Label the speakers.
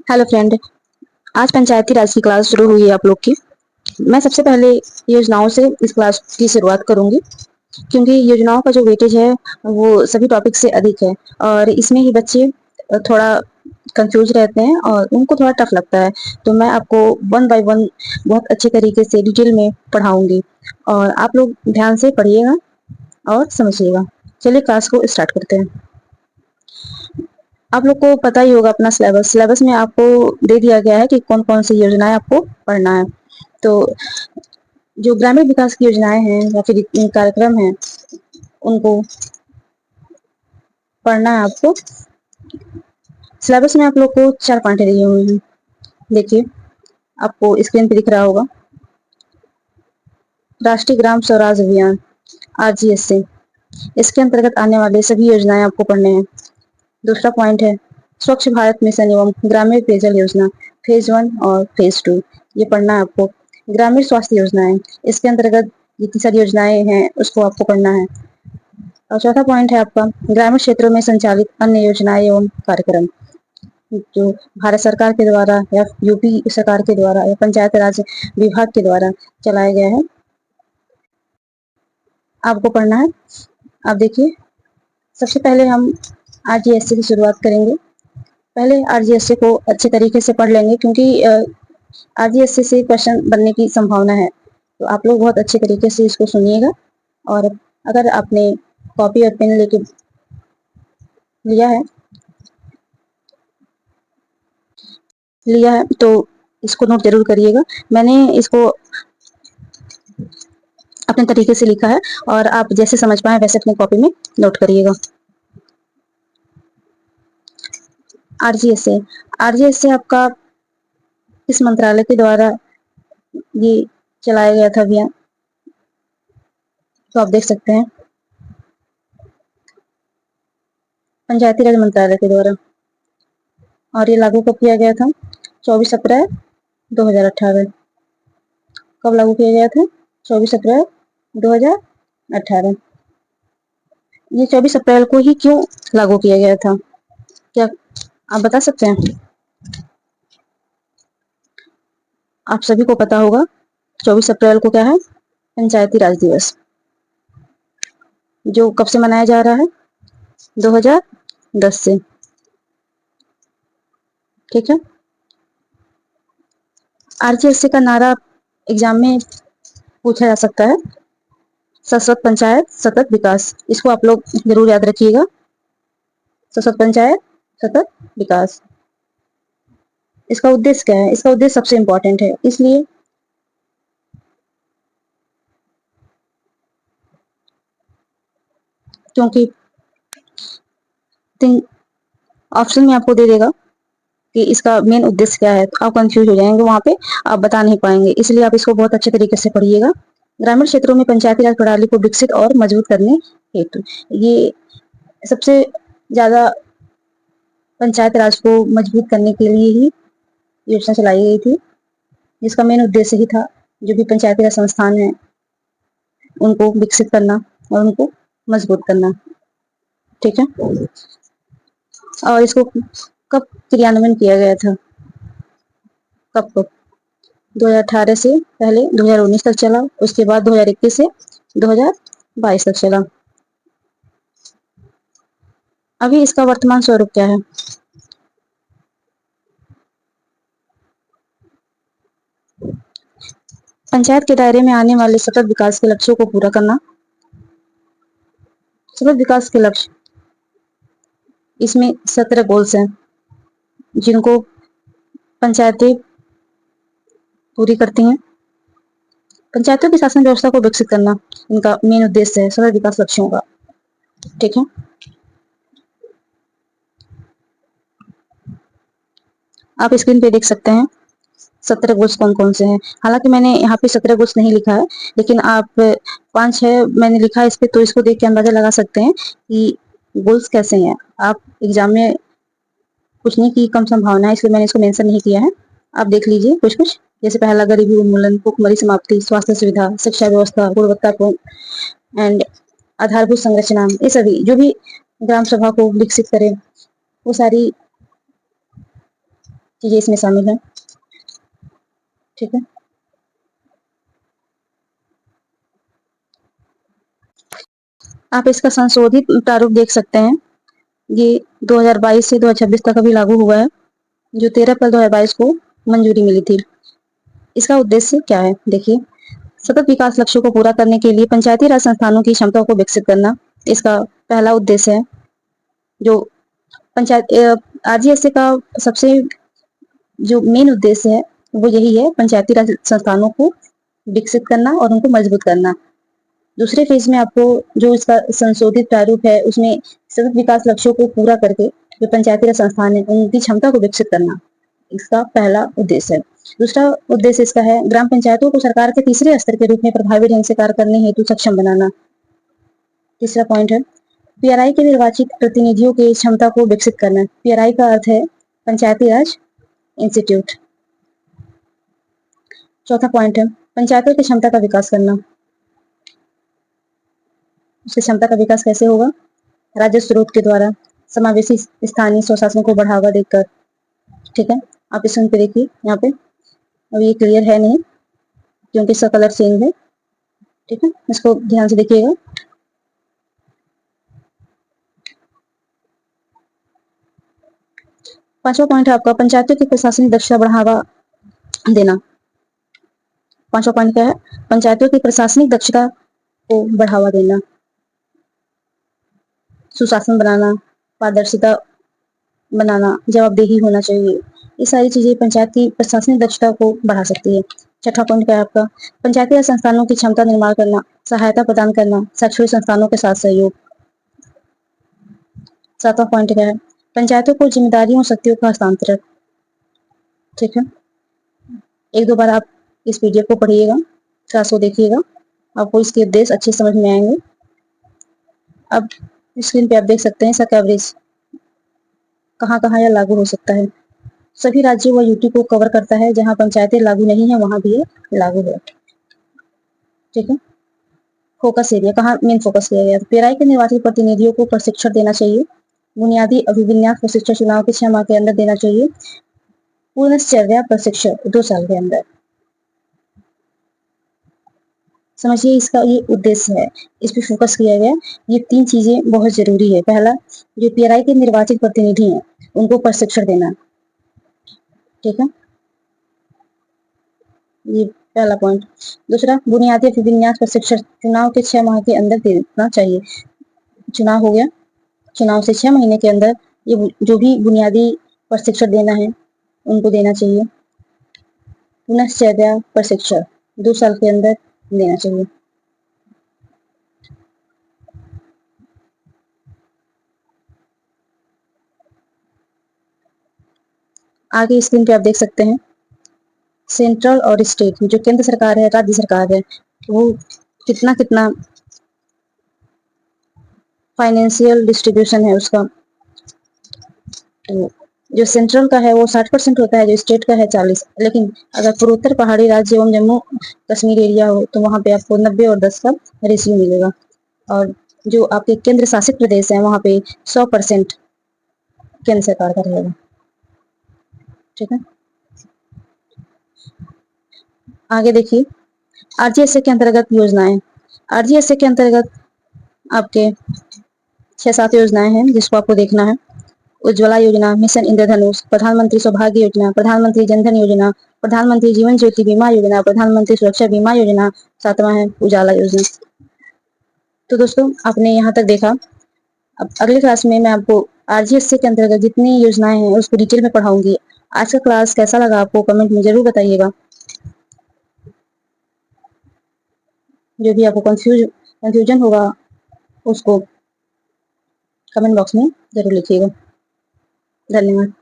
Speaker 1: Hello friend. आज पंचायती राज की class शुरू हुई है आप लोग की। मैं सबसे पहले योजनाओं से इस क्लास की शुरुआत करूंगी, क्योंकि योजनाओं का जो वेटेज है वो सभी टॉपिक से अधिक है और इसमें ही बच्चे थोड़ा कंफ्यूज रहते हैं और उनको थोड़ा टफ लगता है। तो मैं आपको वन बाय वन बहुत अच्छे तरीके से डिटेल में पढ़ाऊंगी और आप लोग ध्यान से पढ़िएगा और समझिएगा। चलिए क्लास को स्टार्ट करते हैं। आप लोग को पता ही होगा अपना सिलेबस सिलेबस में आपको दे दिया गया है कि कौन कौन सी योजनाएं आपको पढ़ना है। तो जो ग्रामीण विकास की योजनाएं हैं या फिर कार्यक्रम हैं उनको पढ़ना है आपको। सिलेबस में आप लोग को 4 पॉइंट दिए हुए हैं। देखिए, आपको स्क्रीन पे दिख रहा होगा। राष्ट्रीय ग्राम स्वराज अभियान RGS से इसके अंतर्गत आने वाले सभी योजनाएं आपको पढ़ने हैं। दूसरा पॉइंट है स्वच्छ भारत मिशन एवं ग्रामीण पेयजल योजना फेज 1 और फेज 2। ये पढ़ना है आपको। ग्रामीण स्वास्थ्य योजनाएं, इसके अंतर्गत जितनी सारी योजनाएं हैं उसको आपको पढ़ना है। और चौथा पॉइंट है आपका ग्रामीण क्षेत्रों में संचालित अन्य योजनाएं एवं कार्यक्रम, जो भारत सरकार के द्वारा या यूपी सरकार के द्वारा या पंचायत राज विभाग के द्वारा चलाया गया है, आपको पढ़ना है। आप देखिए, सबसे पहले हम RGSC की शुरुआत करेंगे। पहले RGSC को अच्छे तरीके से पढ़ लेंगे, क्योंकि RGSC से क्वेश्चन बनने की संभावना है। तो आप लोग बहुत अच्छे तरीके से इसको सुनिएगा और अगर आपने कॉपी और पेन लेके लिया है तो इसको नोट जरूर करिएगा। मैंने इसको अपने तरीके से लिखा है और आप जैसे समझ पाए वैसे अपनी कॉपी में नोट करिएगा। RGSC आपका इस मंत्रालय के द्वारा ये चलाया गया था अभियान, तो आप देख सकते हैं पंचायती राज मंत्रालय के द्वारा। और ये लागू कब किया गया था? 24 अप्रैल 2018। कब लागू किया गया था? 24 अप्रैल 2018। ये 24 अप्रैल को ही क्यों लागू किया गया था, क्या आप बता सकते हैं? आप सभी को पता होगा 24 अप्रैल को क्या है? पंचायती राज दिवस, जो कब से मनाया जा रहा है? 2010 से। ठीक है। RGSC का नारा एग्जाम में पूछा जा सकता है, सशक्त पंचायत सतत विकास। इसको आप लोग जरूर याद रखिएगा, सशक्त पंचायत सतत विकास। इसका उद्देश्य क्या है? इसका उद्देश्य सबसे इंपॉर्टेंट है, इसलिए क्योंकि ऑप्शन में आपको दे देगा कि इसका मेन उद्देश्य क्या है, तो आप कंफ्यूज हो जाएंगे, वहां पे आप बता नहीं पाएंगे। इसलिए आप इसको बहुत अच्छे तरीके से पढ़िएगा। ग्रामीण क्षेत्रों में पंचायती राज प्रणाली को विकसित और मजबूत करने हेतु, ये सबसे ज्यादा पंचायत राज को मजबूत करने के लिए ही योजना चलाई गई थी, जिसका मेन उद्देश्य ही था जो भी पंचायती राज संस्थान है उनको विकसित करना और उनको मजबूत करना। ठीक है। और इसको कब क्रियान्वयन किया गया था? कब कब? 2018 से पहले 2019 तक चला, उसके बाद 2021 से 2022 तक चला। अभी इसका वर्तमान स्वरूप क्या है? पंचायत के दायरे में आने वाले सतत विकास के लक्ष्यों को पूरा करना। सतत विकास के लक्ष्य, इसमें 17 गोल्स हैं जिनको पंचायतें पूरी करती हैं। पंचायतों की शासन व्यवस्था को विकसित करना इनका मेन उद्देश्य है, सतत विकास लक्ष्यों का। ठीक है। आप स्क्रीन पे देख सकते हैं 17 गोल्स कौन कौन से हैं। हालांकि मैंने यहाँ पे 17 गोल्स नहीं लिखा है, लेकिन आप 5-6 मैंने लिखा है इस पे, तो इसको देख के अंदाजा लगा सकते हैं कि गोल्स कैसे हैं। आप एग्जाम में पूछने की कम संभावना है, इसलिए मैंने इसको मेंशन नहीं किया है। आप देख लीजिए कुछ कुछ, जैसे पहला गरीबी उन्मूलन, भुखमरी समाप्ति, स्वास्थ्य सुविधा, शिक्षा व्यवस्था, गुणवत्तापूर्ण एंड आधारभूत संरचना, ये सभी जो भी ग्राम सभा को विकसित करे वो सारी चीजें इसमें शामिल है। ठीक है, आप इसका संशोधित प्रारूप देख सकते हैं। ये 2022 से 2026 तक अभी लागू हुआ है, जो 13 अप्रैल 2022 को मंजूरी मिली थी। इसका उद्देश्य क्या है? देखिए, सतत विकास लक्ष्यों को पूरा करने के लिए पंचायती राज संस्थानों की क्षमता को विकसित करना इसका पहला उद्देश्य है। जो पंचायत आरजीएसए का सबसे जो मेन उद्देश्य है वो यही है, पंचायती राज संस्थानों को विकसित करना और उनको मजबूत करना। दूसरे फेज में आपको जो इसका संशोधित प्रारूप है उसमें सतत विकास लक्ष्यों को पूरा करके जो पंचायती राज संस्थान है उनकी क्षमता को विकसित करना इसका पहला उद्देश्य है। दूसरा उद्देश्य इसका है ग्राम पंचायतों को सरकार के तीसरे स्तर के रूप में प्रभावी ढंग से कार्य करने हेतु सक्षम बनाना। तीसरा पॉइंट है पीआरआई के निर्वाचित प्रतिनिधियों की क्षमता को विकसित करना। पीआरआई का अर्थ है पंचायती राज इंस्टीट्यूट। चौथा पॉइंट है पंचायतों की क्षमता का विकास करना। उसकी क्षमता का विकास कैसे होगा? राजस्व स्रोत के द्वारा, समावेशी स्थानीय स्वशासन को बढ़ावा देकर। ठीक है, आप इस पे देखिए, यहाँ पे अब ये क्लियर है नहीं क्योंकि इसका कलर चेंज है। ठीक है, इसको ध्यान से देखिएगा। पांचवा पॉइंट है आपका पंचायतों की प्रशासनिक दक्षता बढ़ावा देना। पांचवा पॉइंट क्या है? पंचायतों की प्रशासनिक दक्षता को बढ़ावा देना, सुशासन बनाना, पारदर्शिता बनाना, जवाबदेही होना चाहिए। ये सारी चीजें पंचायत की प्रशासनिक दक्षता को बढ़ा सकती है। छठा पॉइंट क्या है आपका? पंचायती राज संस्थानों की क्षमता निर्माण करना, सहायता प्रदान करना, शैक्षणिक संस्थानों के साथ सहयोग। सातवां पॉइंट क्या है? पंचायतों को जिम्मेदारियों और शक्तियों का हस्तांतरण। ठीक है, एक दो बार आप इस पीडीएफ को पढ़िएगा, क्लास को देखिएगा, आपको इसके उद्देश्य अच्छे समझ में आएंगे। अब स्क्रीन पे आप देख सकते हैं इसका कवरेज कहाँ कहाँ यह लागू हो सकता है। सभी राज्यों व यूटी को कवर करता है, जहां पंचायतें लागू नहीं है वहां भी ये लागू है। ठीक है, फोकस एरिया कहाँ मेन फोकस किया गया? पेराई के निर्वाचित प्रतिनिधियों को प्रशिक्षण देना चाहिए। बुनियादी अभिविन्यास प्रशिक्षण चुनाव के 6 माह के अंदर देना चाहिए। पूर्णचर्या प्रशिक्षण 2 साल के अंदर। समझिए इसका ये उद्देश्य है, इस पे फोकस किया गया। ये 3 चीजें बहुत जरूरी है। पहला, जो पीआरआई के निर्वाचित प्रतिनिधि हैं उनको प्रशिक्षण देना। ठीक है, ये पहला पॉइंट। दूसरा, बुनियादी अभिविन्यास प्रशिक्षण चुनाव के 6 माह के अंदर देना चाहिए। चुनाव हो गया, चुनाव से 6 महीने के अंदर ये जो भी बुनियादी प्रशिक्षण देना है उनको देना चाहिए। पुनश्चर्या प्रशिक्षण 2 साल के अंदर देना चाहिए। आगे स्क्रीन पे आप देख सकते हैं सेंट्रल और स्टेट, जो केंद्र सरकार है, राज्य सरकार है, वो कितना कितना फाइनेंशियल डिस्ट्रीब्यूशन है उसका। तो जो सेंट्रल का है वो 60% होता है, जो स्टेट का है 40। लेकिन अगर पूर्वोत्तर पहाड़ी राज्य एवं जम्मू कश्मीर एरिया हो तो वहां पे आपको 90 और 10 का रेशियो मिलेगा। और जो आपके केंद्र शासित प्रदेश है वहां पे 100% केंद्र सरकार का रहेगा। ठीक है, आगे देखिए आरजीएसए के अंतर्गत योजनाएं। आरजीएसए के अंतर्गत आपके 6-7 योजनाएं हैं जिसको आपको देखना है। उज्ज्वला योजना, मिशन इंद्रधनुष, प्रधानमंत्री सौभाग्य योजना, प्रधानमंत्री जनधन योजना, प्रधानमंत्री जीवन ज्योति बीमा योजना, प्रधानमंत्री सुरक्षा बीमा योजना, 7वां है उजाला योजना। तो दोस्तों आपने यहाँ तक देखा। अब अगली क्लास में मैं आपको आरजीएसए के अंतर्गत जितनी योजनाएं हैं उसको डिटेल में पढ़ाऊंगी। आज का क्लास कैसा लगा आपको कमेंट में जरूर बताइएगा। जो भी आपको कंफ्यूजन होगा उसको कमेंट बॉक्स में जरूर लिखिएगा। धन्यवाद।